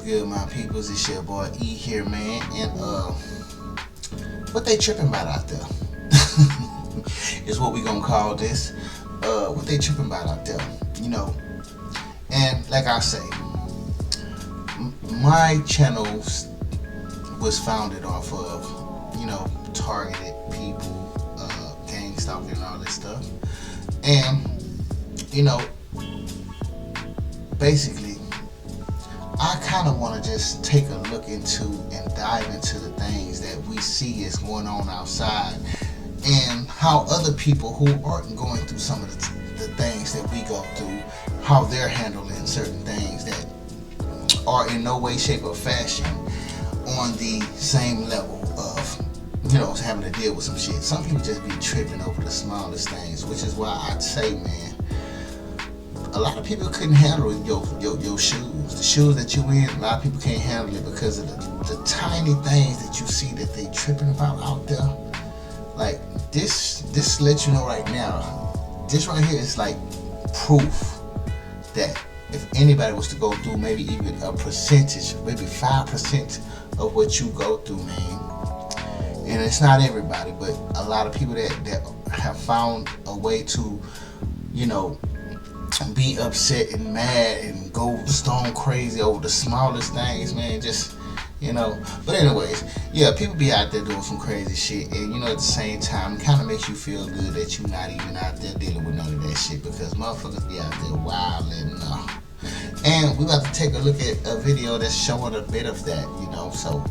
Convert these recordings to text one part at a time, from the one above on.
good, my peoples? It's your boy E here, man. And what they tripping about out there is what we gonna call this. What they tripping about out there, you know. And like I say, my channel was founded off of, you know, targeted people, gang stalking and all this stuff. And, you know, basically, I kind of want to just take a look into and dive into the things that we see is going on outside and how other people who aren't going through some of the things that we go through, how they're handling certain things that are in no way, shape, or fashion on the same level of, you know, having to deal with some shit. Some people just be tripping over the smallest things, which is why I'd say, man, a lot of people couldn't handle your shoes. The shoes that you in, a lot of people can't handle it because of the tiny things that you see that they tripping about out there. Like this lets you know right now, this right here is like proof that if anybody was to go through maybe even a percentage, maybe 5% of what you go through, man. And it's not everybody, but a lot of people that have found a way to, you know, be upset and mad and go stone crazy over the smallest things, man. Just, you know. But anyways, yeah, people be out there doing some crazy shit, and you know, at the same time, it kind of makes you feel good that you're not even out there dealing with none of that shit, because motherfuckers be out there wilding. And we about to take a look at a video that's showing a bit of that, you know. So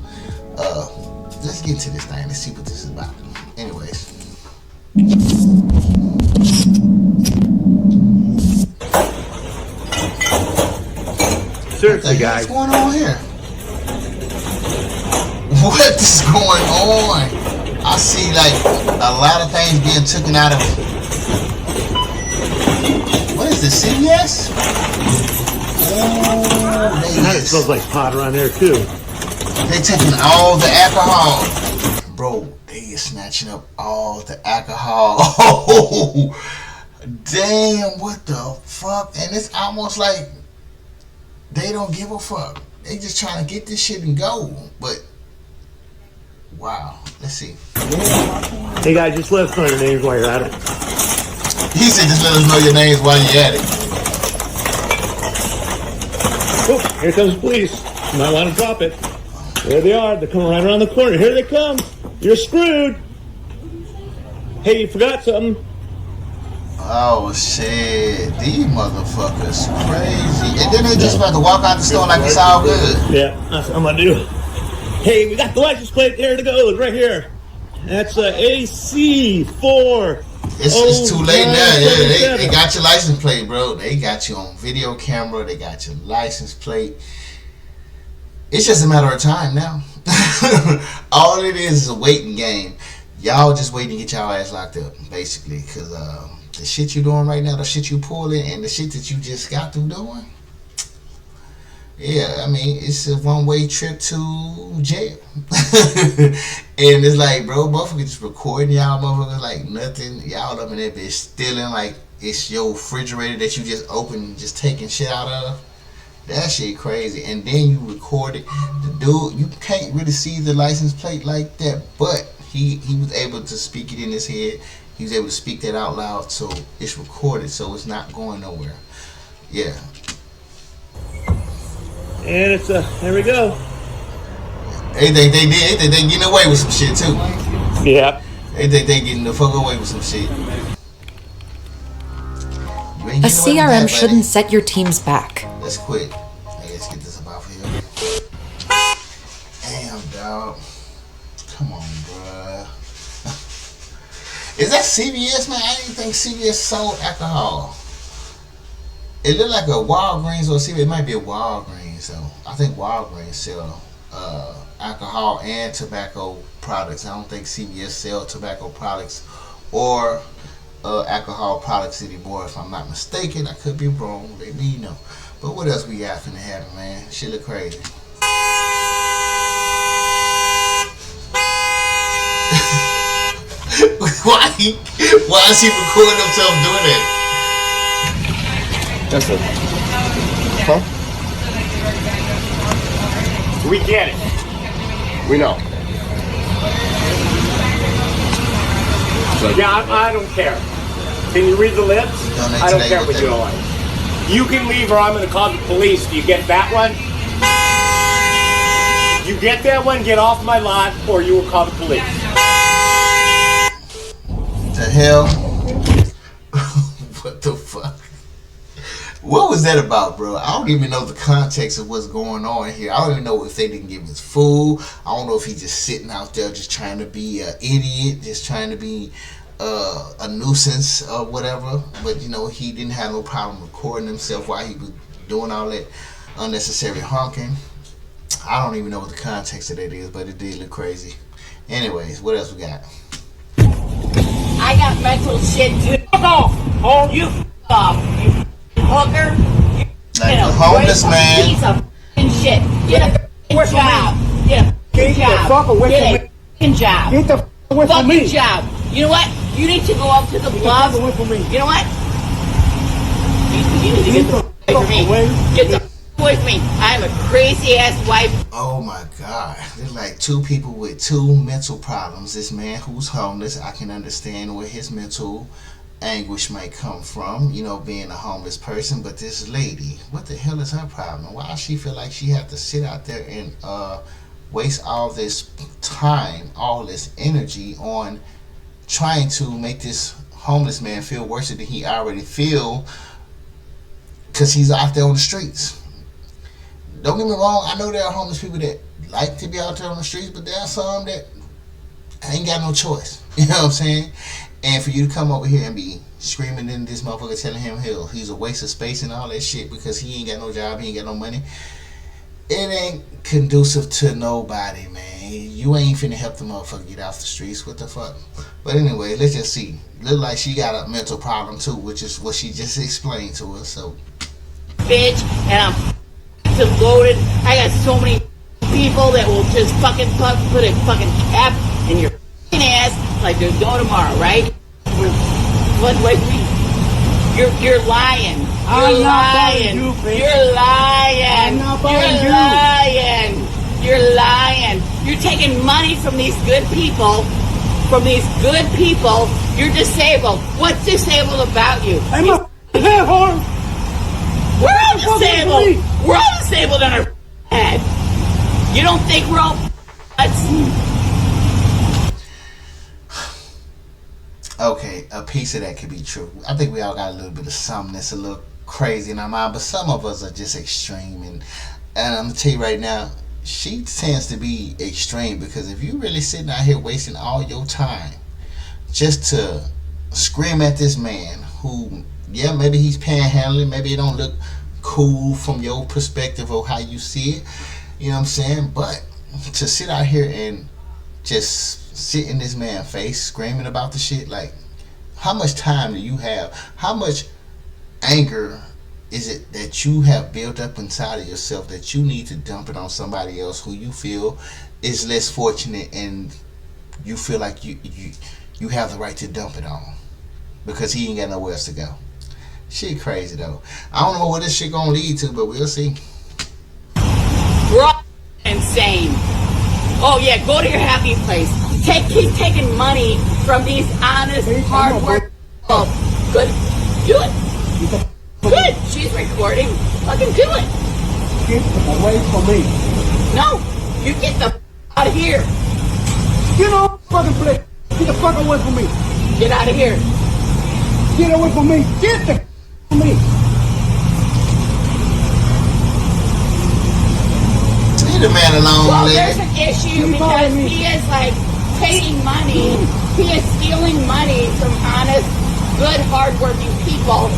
let's get into this thing. Let's see what this is about. Anyways. Seriously, guys. What's going on here? What is going on? I see like a lot of things being taken out of. What is this, CVS? Oh, It smells like pot around there too. They taking all the alcohol. Bro, they is snatching up all the alcohol. Oh, damn, what the fuck? And it's almost like they don't give a fuck. They just trying to get this shit and go. But, wow. Let's see. Hey guys, just let us know your names while you're at it. He said just let us know your names while you're at it. Oh, here comes the police. You might want to drop it. There they are. They're coming right around the corner. Here they come. You're screwed. Hey, you forgot something. Oh shit, these motherfuckers crazy. And then they just about to walk out the store like it's all good. Yeah, that's what I'm gonna do. Hey, we got the license plate there to go. It's right here. That's AC4. It's too late now. Yeah, they got your license plate, bro. They got you on video camera. They got your license plate. It's just a matter of time now. All it is a waiting game. Y'all just waiting to get y'all ass locked up, basically, because the shit you doing right now, the shit you pulling, and the shit that you just got through doing, yeah, I mean, it's a one-way trip to jail. And it's like, bro, motherfuckers just recording y'all motherfuckers like nothing. Y'all up in that bitch stealing like it's your refrigerator that you just opened and just taking shit out of. That shit crazy. And then you record it. The dude, you can't really see the license plate like that, but he was able to speak it in his head. He was able to speak that out loud, so it's recorded, so it's not going nowhere. Yeah. And it's there we go. They getting away with some shit too. Yeah. They getting the fuck away with some shit. A CRM shouldn't set your teams back. Let's quit. Hey, let's get this up out here. Damn, dog. Come on, bruh. Is that CVS, man? I didn't think CVS sold alcohol. It looked like a Walgreens or CVS. It might be a Walgreens, though. I think Walgreens sell alcohol and tobacco products. I don't think CVS sell tobacco products or alcohol products anymore, if I'm not mistaken. I could be wrong. Let me know. But what else we got finna happen, man? Shit look crazy. Why is he recording himself doing that? That's it. Huh? We get it. We know. Yeah, I don't care. Can you read the lips? I don't care what you don't like. You can leave or I'm going to call the police. Do you get that one? You get that one, get off my lot, or you will call the police. The hell? What the fuck? What was that about, bro? I don't even know the context of what's going on here. I don't even know if they didn't give him his food. I don't know if he's just sitting out there just trying to be an idiot, just trying to be a nuisance or whatever. But, you know, he didn't have no problem recording himself while he was doing all that unnecessary honking. I don't even know what the context of that is, but it did look crazy. Anyways, what else we got? I got mental shit too. Fuck off! Oh, you f*** off, you hooker. Like a homeless man. Piece of f***ing shit. Get a job. Get a job. Get a f***ing job. Get the f*** away from me. Fucking job. You know what? You need to go up to the bluff. away from me. You know what? You need to get the f*** away from me. Get the f*** away from me. I'm a crazy ass wife. Oh my God. There's like two people with two mental problems. This man who's homeless, I can understand where his mental anguish might come from, you know, being a homeless person. But this lady, what the hell is her problem? Why does she feel like she have to sit out there and waste all this time, all this energy on trying to make this homeless man feel worse than he already feel because he's out there on the streets? Don't get me wrong, I know there are homeless people that like to be out there on the streets, but there are some that ain't got no choice. You know what I'm saying? And for you to come over here and be screaming in this motherfucker telling him he's a waste of space and all that shit because he ain't got no job, he ain't got no money, it ain't conducive to nobody, man. You ain't finna help the motherfucker get off the streets. What the fuck? But anyway, let's just see. Look like she got a mental problem too, which is what she just explained to us. So, Bitch, and I'm loaded. I got so many people that will just fucking put a fucking cap in your fucking ass like there's no tomorrow, right? Wait, you're lying. You're lying. You're lying. You're lying. You're taking money from these good people. You're disabled. What's disabled about you? I'm a whore. We're all disabled. We're all disabled in our head. You don't think we're all okay, a piece of that could be true. I think we all got a little bit of something that's a little crazy in our mind, but some of us are just extreme. And I'm gonna tell you right now, she tends to be extreme because if you really sitting out here wasting all your time just to scream at this man who, yeah, maybe he's panhandling, maybe it don't look cool from your perspective or how you see it, you know what I'm saying? But to sit out here and just sit in this man's face screaming about the shit, like, how much time do you have? How much anger is it that you have built up inside of yourself that you need to dump it on somebody else who you feel is less fortunate and you feel like you have the right to dump it on because he ain't got nowhere else to go? Shit crazy though. I don't know what this shit gonna lead to, but we'll see. We're all insane. Oh yeah, go to your happy place. Keep taking money from these honest, hard work. Oh, good. Do it. Good. She's recording. Fucking do it. Get away from me. No, you get the out of here. Get off the fucking place. Get the fuck away from me. Get out of here. Get away from me. Get the from me. Leave the man alone, Well, lady. there's an issue because he is like taking money. He is stealing money from honest, good, hardworking people.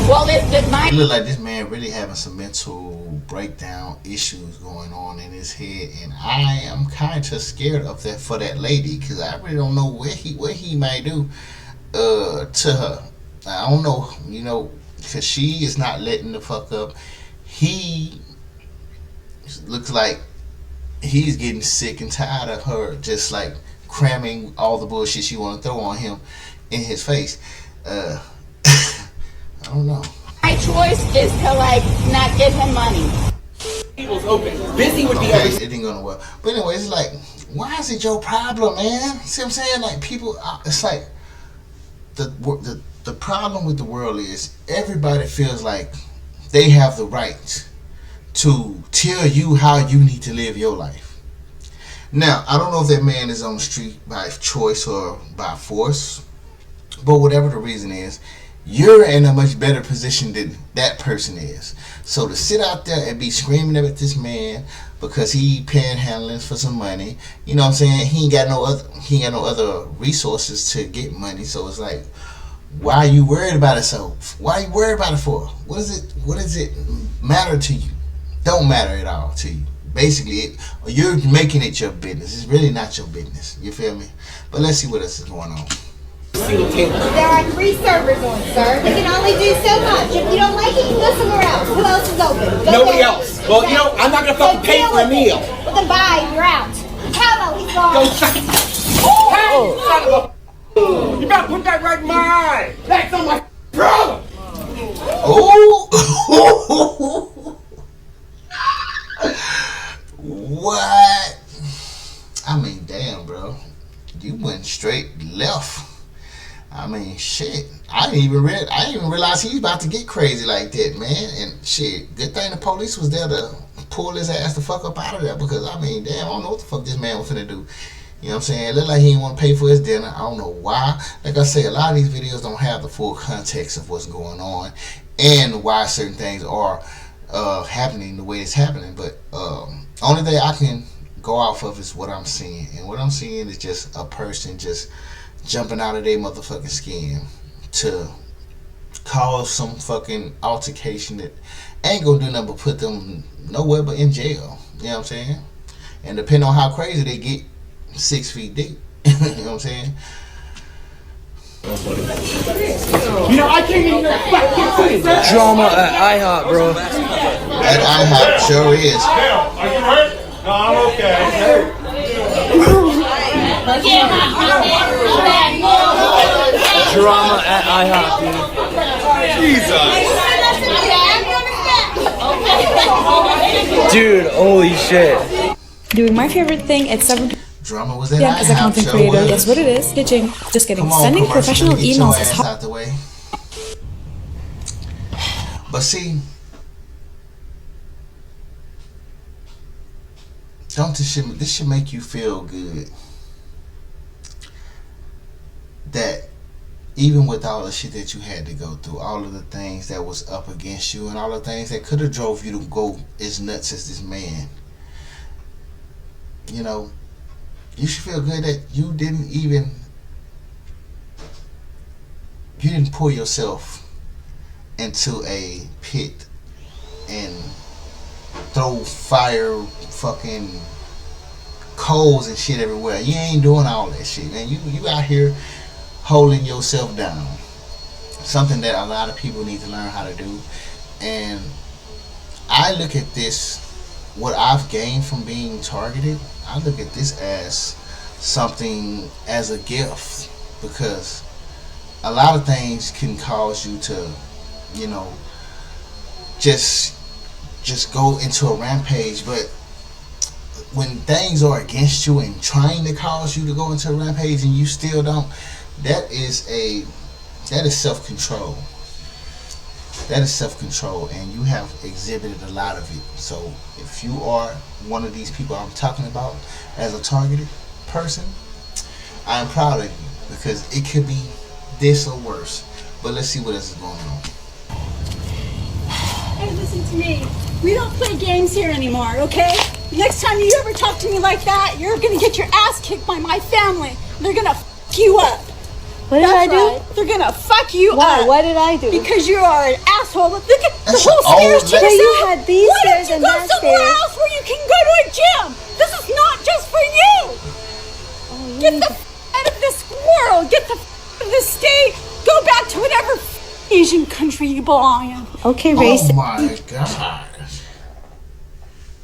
Well, It look like this man really having some mental breakdown issues going on in his head, and I am kind of scared of that for that lady because I really don't know what he might do to her. I don't know, you know, because she is not letting the fuck up. He looks like he's getting sick and tired of her just like cramming all the bullshit she want to throw on him in his face. I don't know. My choice is to like not give him money. tables open. Busy would be okay, it didn't go nowhere. But anyway, it's like, why is it your problem, man? See what I'm saying? Like, people, it's like, the problem with the world is everybody feels like they have the right to tell you how you need to live your life. Now, I don't know if that man is on the street by choice or by force, but whatever the reason is, you're in a much better position than that person is. So to sit out there and be screaming at this man because he panhandling for some money, you know what I'm saying? He ain't got no other resources to get money. So it's like, why are you worried about it? So why are you worried about it for? What does it matter to you? Don't matter at all to you. Basically, you're making it your business. It's really not your business. You feel me? But let's see what else is going on. There are 3 servers on, sir. You can only do so much. If you don't like it, you can go somewhere else. Who else is open? Nobody else. Well, you know, I'm not gonna fucking pay for a meal. Well, then bye. You're out. Hell no, he's gone. Go suck it. Hey, son of a... You better put that right in my eye. That's on my brother. Oh. What? I mean, damn, bro. You went straight left. I mean, shit. I didn't even realize he was about to get crazy like that, man. And shit, good thing the police was there to pull his ass the fuck up out of there, because I mean, damn, I don't know what the fuck this man was finna do. You know what I'm saying? It looked like he didn't want to pay for his dinner. I don't know why. Like I say, a lot of these videos don't have the full context of what's going on and why certain things are happening the way it's happening. But only thing I can go off of is what I'm seeing, and what I'm seeing is just a person just jumping out of their motherfucking skin to cause some fucking altercation that ain't gonna do nothing but put them nowhere but in jail. You know what I'm saying? And depending on how crazy they get, 6 feet deep. You know what I'm saying? You know, I can't even fucking Drama at IHOP, bro. At IHOP sure is. Are you hurt? No, I'm okay. Drama at IHOP, dude. Dude, holy shit. Doing my favorite thing at 7 Drama was that p.m. as a content creator. Guess what it is? Stitching. Just kidding. Sending professional emails is hard. Out the way. But see, this should make you feel good that even with all the shit that you had to go through, all of the things that was up against you, and all the things that could have drove you to go as nuts as this man, you know, you should feel good that you didn't pull yourself into a pit and throw fire fucking coals and shit everywhere. You ain't doing all that shit, man. You out here holding yourself down. Something that a lot of people need to learn how to do. And I look at this, what I've gained from being targeted, I look at this as something, as a gift, because a lot of things can cause you to, you know, just go into a rampage. But when things are against you and trying to cause you to go into a rampage and you still don't, that is self-control. That is self-control, and you have exhibited a lot of it. So if you are one of these people I'm talking about as a targeted person, I am proud of you, because it could be this or worse. But let's see what else is going on. Hey, listen to me. We don't play games here anymore, okay? Next time you ever talk to me like that, you're gonna get your ass kicked by my family. They're gonna fuck you up. What did I do? Right. They're gonna fuck you Why? up. What did I do? Because you are an asshole. Look at the That's whole stairs to old- yourself. You had these Why stairs don't and you go that somewhere stairs? else where you can go to a gym? This is not just for you. Get the out of this world. Get the out of this state. Go back to whatever Asian country you belong in. Okay, race. Oh my god.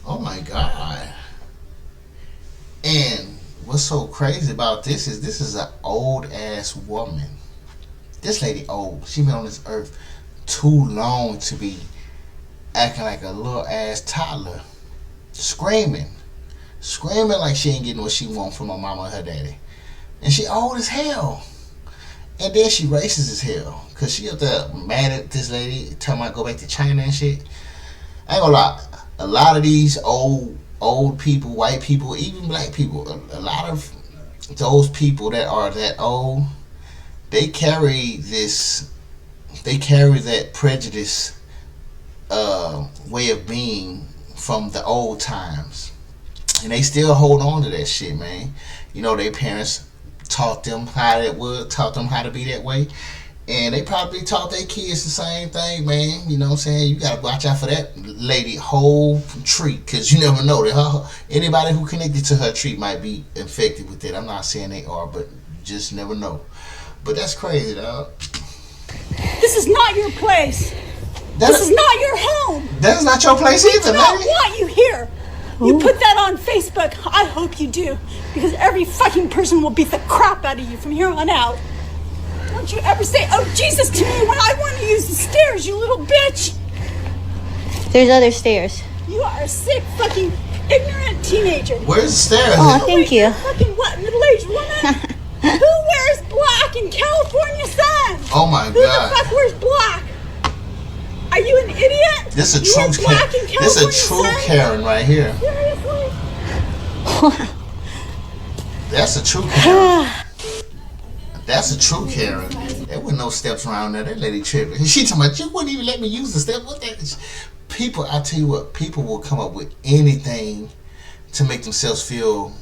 Oh my god. And what's so crazy about this is an old ass woman. This lady old. She been on this earth too long to be acting like a little ass toddler. screaming like she ain't getting what she want from her mama and her daddy. And she old as hell. And then she racist as hell. Because she up there mad at this lady, telling her to go back to China and shit. I ain't gonna lie. A lot of these old people, white people, even black people, a lot of those people that are that old, they carry that prejudice way of being from the old times. And they still hold on to that shit, man. You know, their parents taught them how to be that way. And they probably taught their kids the same thing, man. You know what I'm saying? You gotta watch out for that lady whole tree, because you never know that anybody who connected to her tree might be infected with it. I'm not saying they are, but you just never know. But that's crazy, dog. This is not your place. This is not your home. That's not your place either, man. I don't want you here. You put that on Facebook. I hope you do, because every fucking person will beat the crap out of you from here on out. Don't you ever say, "Oh, Jesus," to me when I want to use the stairs, you little bitch. There's other stairs. You are a sick, fucking, ignorant teenager. Where's the stairs? Oh, thank you. Fucking what, middle-aged woman? Who wears black in California sun? Oh my God. Who the fuck wears black? Are you an idiot? This is a true Karen right here. Seriously? That's a true Karen. That's a true Karen. There were no steps around there. That lady tripping. She talking about, you wouldn't even let me use the step. What that? People, I tell you what, people will come up with anything to make themselves feel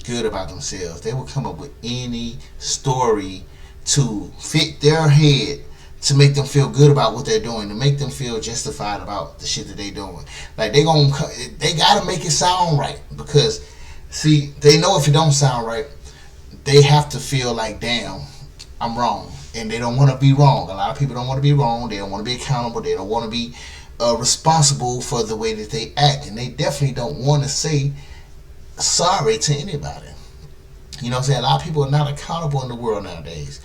good about themselves. They will come up with any story to fit their head, to make them feel good about what they're doing, to make them feel justified about the shit that they're doing. Like they gotta make it sound right, because see, they know if it don't sound right, they have to feel like, damn, I'm wrong. And they don't want to be wrong. A lot of people don't want to be wrong. They don't want to be accountable. They don't want to be responsible for the way that they act. And they definitely don't want to say sorry to anybody. You know what I'm saying? A lot of people are not accountable in the world nowadays.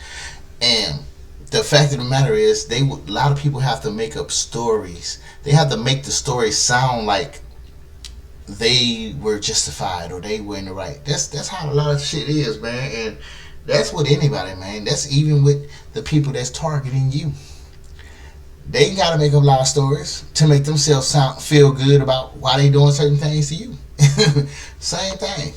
And the fact of the matter is, a lot of people have to make up stories. They have to make the story sound like they were justified or they were in the right. That's how a lot of shit is, man. And that's with anybody, man. That's even with the people that's targeting you. They gotta make up a lot of stories to make themselves feel good about why they doing certain things to you. Same thing.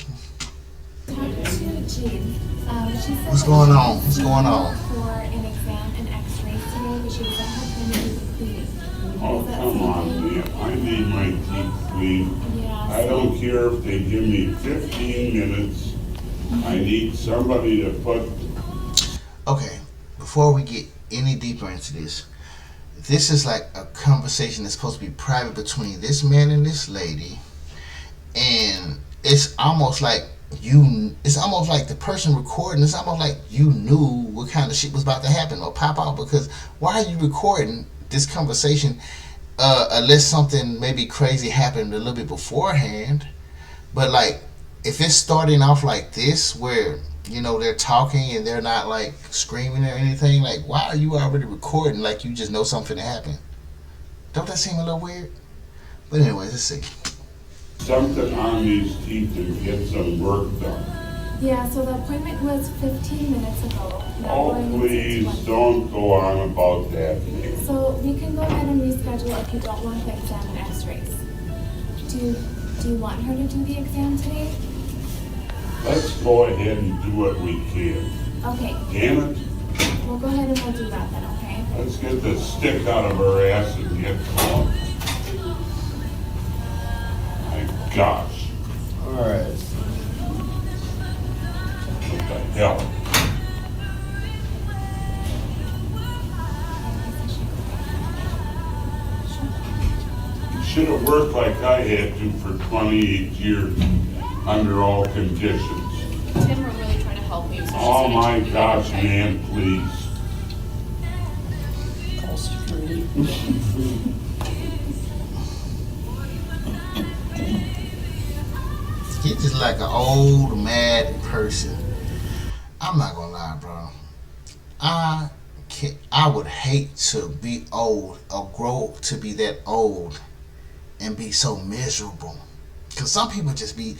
What's going on? What's going on? Oh, come on, man. I need my teeth cleaned. I don't care if they give me 15 minutes. I need somebody to put... Okay, before we get any deeper into this, this is like a conversation that's supposed to be private between this man and this lady. And it's almost like the person recording, it's almost like you knew what kind of shit was about to happen or pop out, because why are you recording this conversation unless something maybe crazy happened a little bit beforehand? But like, if it's starting off like this, where you know they're talking and they're not like screaming or anything, like why are you already recording like you just know something happened? Don't that seem a little weird? But anyways, let's see. Something on these teeth and get some work done. Yeah, so the appointment was 15 minutes ago. Oh, please don't go on about that. So we can go ahead and reschedule if you don't want the exam and x-rays. Do you want her to do the exam today? Let's go ahead and do what we can. Okay. Damn it. We'll go ahead and we'll do that then, okay? Let's get the stick out of her ass and get going. My gosh. Alright. What the hell? You should have worked like I had to for 28 years under all conditions. Tim, we're really trying to help you. So Oh my gosh, man, please. Call security. He's just like an old mad person. I'm not gonna lie, bro. I would hate to be old or grow to be that old and be so miserable Cause some people just be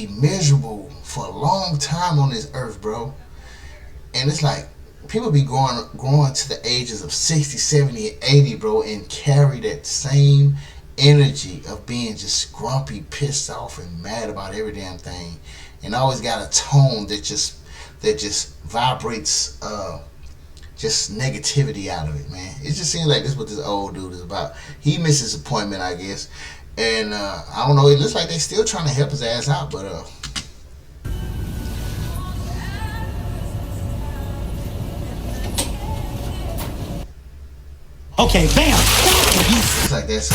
miserable for a long time on this earth, bro. And it's like people be growing to the ages of 60, 70, and 80, bro, and carry that same energy of being just grumpy, pissed off, and mad about every damn thing, and always got a tone that just vibrates just negativity out of it, man. It just seems like this is what this old dude is about. He missed his appointment, I guess. And I don't know, it looks like they still trying to help his ass out, but okay, bam! Looks like that's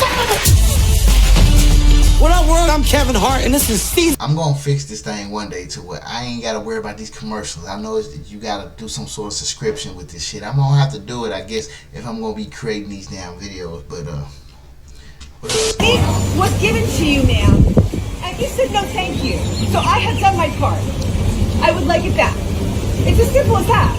What up, world? I'm Kevin Hart, and this is season. I'm gonna fix this thing one day to where I ain't gotta worry about these commercials. I know you gotta do some sort of subscription with this shit. I'm gonna have to do it, I guess, if I'm gonna be creating these damn videos, but It was given to you, ma'am, and you said no thank you. So I have done my part. I would like it back. It's as simple as that.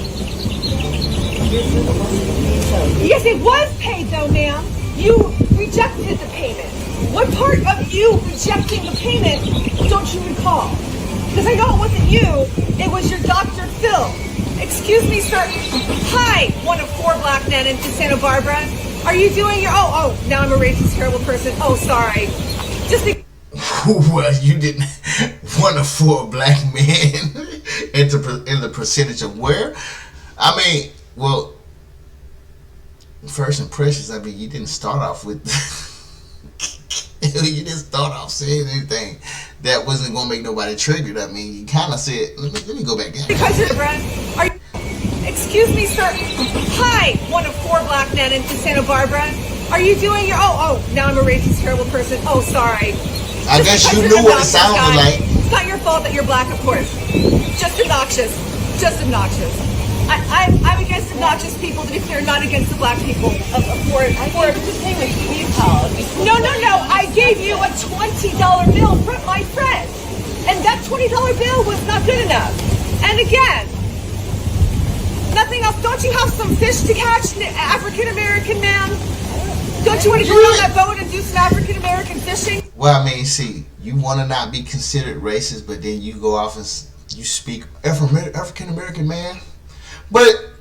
Yes, it was paid though, ma'am. You rejected the payment. What part of you rejecting the payment don't you recall? Because I know it wasn't you, it was your Dr. Phil. Excuse me, sir. Hi, one of 4 black men in Santa Barbara. Are you doing your, oh, now I'm a racist, terrible person. Oh, sorry. Just well, you didn't, one of 4 black men in the percentage of where? I mean, well, first impressions, I mean, you didn't start off with, you didn't start off saying anything that wasn't going to make nobody triggered. I mean, you kind of said, let me go back down. Because you're are you, excuse me, sir. Hi, one of 4 black men in Santa Barbara. Are you doing your, oh, now I'm a racist, terrible person. Oh, sorry. I guess you knew what it sounded like. It's not your fault that you're black, of course. Just obnoxious. Just obnoxious. I'm against obnoxious people, to be clear, not against the black people. I think just pay with PayPal. No. I gave you a $20 bill from my friend. And that $20 bill was not good enough. And again, nothing else. Don't you have some fish to catch, African-American man? Don't you want to go on that boat and do some African-American fishing? Well, I mean, see, you want to not be considered racist, but then you go off and you speak African-American man. But,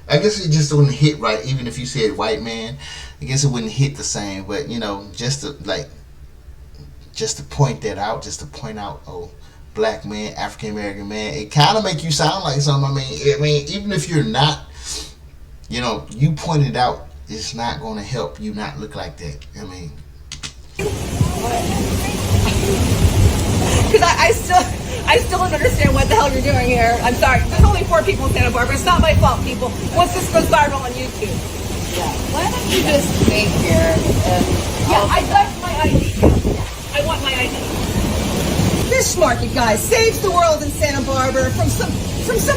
I guess it just wouldn't hit right, even if you said white man. I guess it wouldn't hit the same, but, you know, just to point that out, just to point out, oh, black man, African-American man, it kind of make you sound like something. I mean, even if you're not, you know, you pointed out, it's not going to help you not look like that. I mean, because I still don't understand what the hell you're doing here. I'm sorry. There's only 4 people in Santa Barbara. It's not my fault, people. Once this goes viral on YouTube. Yeah. Why don't you just stay here? I'd like my ID. I want my ID. Fish market, guys, saves the world in Santa Barbara from some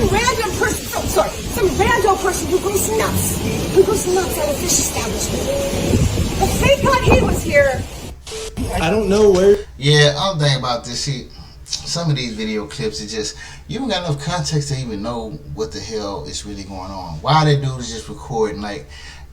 random person. Some rando person who goes nuts. At a fish establishment. If they thought he was here. I don't know where. Yeah, I'm thinking about this shit. Some of these video clips, it just, you don't got enough context to even know what the hell is really going on. Why that dude is just recording, like,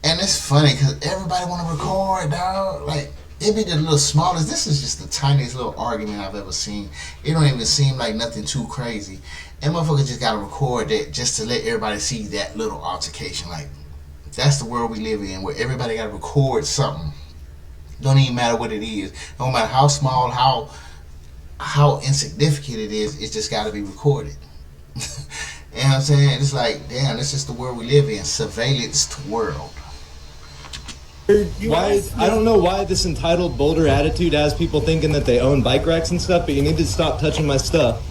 and it's funny because everybody want to record, dog. Like, it be the little smallest. This is just the tiniest little argument I've ever seen. It don't even seem like nothing too crazy. And motherfuckers just gotta record that just to let everybody see that little altercation. Like, that's the world we live in, where everybody gotta record something. Don't even matter what it is. No matter how small, how insignificant it is, it's just gotta be recorded. You know what I'm saying? It's like, damn, this is the world we live in. Surveillanced world. Why? I don't know why this entitled Boulder attitude has people thinking that they own bike racks and stuff, but you need to stop touching my stuff.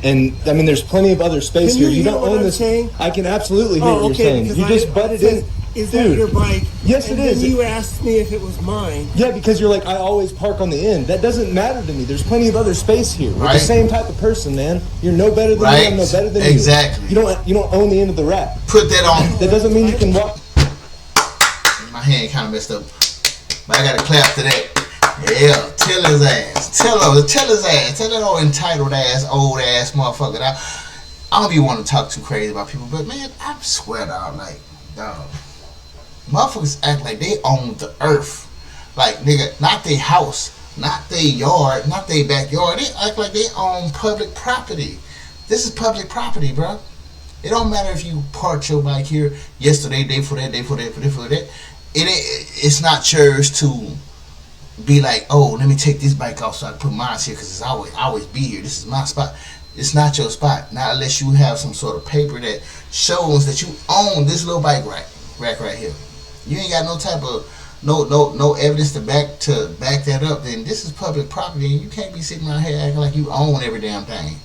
And I mean, there's plenty of other space here. You don't own this. I can absolutely hear what you're saying. You just butted in. Is that your bike? Yes, it is. And you asked me if it was mine. Yeah, because you're like, I always park on the end. That doesn't matter to me. There's plenty of other space here. We're the same type of person, man. You're no better than me. I'm no better than you. Exactly. You don't own the end of the rack. Put that on. That doesn't mean you can walk. My hand kind of messed up, but I got to clap to that. Yeah, tell his ass. Tell his ass. Tell that old entitled ass, old ass motherfucker. I don't be wanting to talk too crazy about people, but man, I swear, dog, like, dog, motherfuckers act like they own the earth. Like, nigga, not their house, not their yard, not their backyard. They act like they own public property. This is public property, bro. It don't matter if you parked your bike here yesterday, day for that, day for that, day for that. It's not yours to be like, oh, let me take this bike off so I can put mine here because it's always be here. This is my spot. It's not your spot. Not unless you have some sort of paper that shows that you own this little bike rack right here. You ain't got no type of no evidence to back that up. Then this is public property, and you can't be sitting around here acting like you own every damn thing.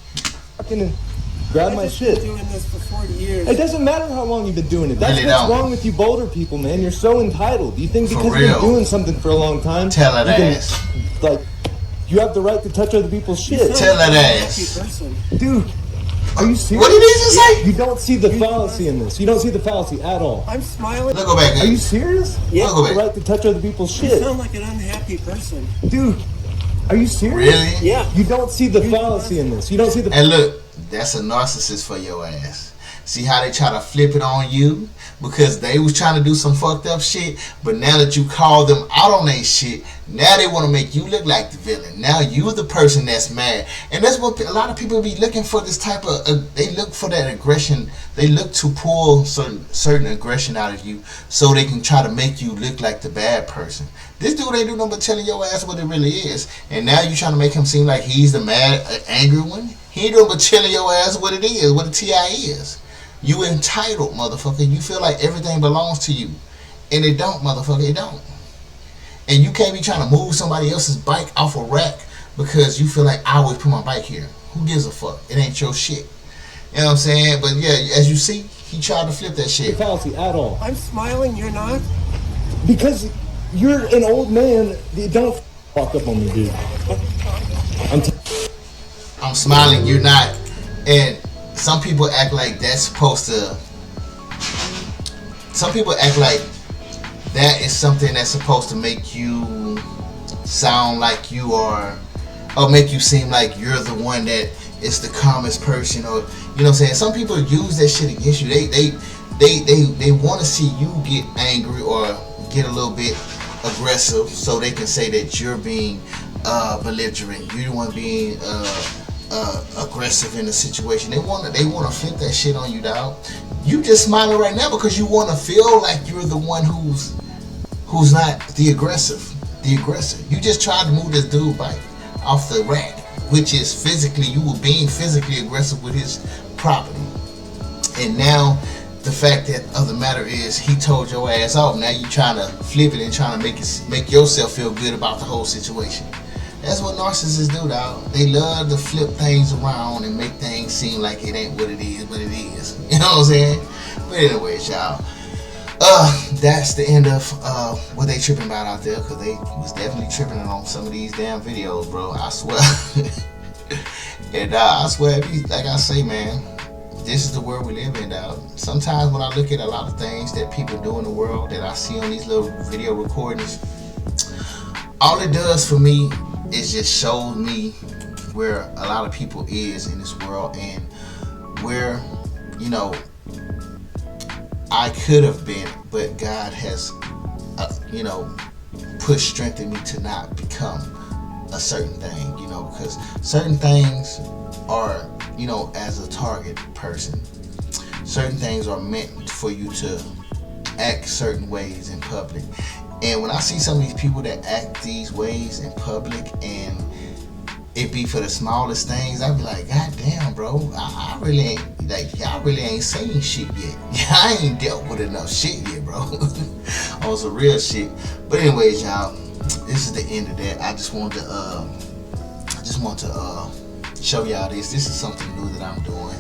Grab my shit. I've been doing this for 40 years. It doesn't matter how long you've been doing it. That's really what's wrong with you Boulder people, man. You're so entitled. You think because For you've real. been doing something for a long time, Tell that you ass. can, like, you have the right to touch other people's shit. Tell that ass. Dude, are you serious? What did he just say? You don't see the fallacy in this. You don't see the fallacy at all. I'm smiling. Look, go back. Are you serious? Yeah. You have the right to touch other people's You shit. sound like an unhappy person. Dude, are you serious? Really? Yeah. You don't see the fallacy in this. You don't see the... And look, that's a narcissist for your ass. See how they try to flip it on you? Because they was trying to do some fucked up shit, but now that you call them out on their shit, now they want to make you look like the villain. Now you the person that's mad. And that's what a lot of people be looking for, this type of, they look for that aggression. They look to pull certain aggression out of you so they can try to make you look like the bad person. This dude ain't do nothing but telling your ass what it really is. And now you trying to make him seem like he's the mad, angry one. He ain't doing but telling your ass what it is, what the TI is. You entitled, motherfucker. You feel like everything belongs to you. And it don't, motherfucker. It don't. And you can't be trying to move somebody else's bike off a rack because you feel like I always put my bike here. Who gives a fuck? It ain't your shit. You know what I'm saying? But yeah, as you see, he tried to flip that shit. Fallacy at all. I'm smiling, you're not? Because you're an old man. Don't fuck up on me, dude. I'm smiling, you're not. And some people act like that's supposed to... Some people act like that is something that's supposed to make you sound like you are... Or make you seem like you're the one that is the calmest person. Or, you know what I'm saying? Some people use that shit against you. They want to see you get angry or get a little bit aggressive so they can say that you're being belligerent. You're the one being... aggressive in the situation. They want to flip that shit on you, dog. You just smiling right now because you want to feel like you're the one who's not the aggressor. You just tried to move this dude bike off the rack, which is physically, you were being physically aggressive with his property. And now the fact of the matter is he told your ass off. Now you trying to flip it and trying to make yourself feel good about the whole situation. That's what narcissists do, dog. They love to flip things around and make things seem like it ain't what it is, but it is. You know what I'm saying? But anyways, y'all. That's the end of what they tripping about out there, because they was definitely tripping on some of these damn videos, bro. I swear. And I swear, like I say, man, this is the world we live in, dog. Sometimes when I look at a lot of things that people do in the world that I see on these little video recordings, all it does for me is just shows me where a lot of people is in this world and where, you know, I could have been, but God has, you know, put strength in me to not become a certain thing, you know, because certain things are, you know, as a target person, certain things are meant for you to act certain ways in public. And when I see some of these people that act these ways in public and it be for the smallest things, I be like, God damn, bro, I really ain't, like, y'all really ain't seen shit yet. I ain't dealt with enough shit yet, bro. On some real shit. But anyways, y'all, this is the end of that. I just want to show y'all this. This is something new that I'm doing.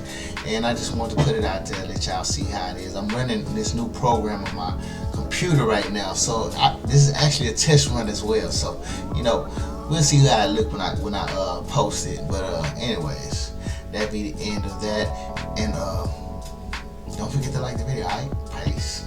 And I just want to put it out there, let y'all see how it is. I'm running this new program on my computer right now, so this is actually a test run as well. So, you know, we'll see how it look when I post it. But anyways, that be the end of that. And don't forget to like the video. Alright, peace.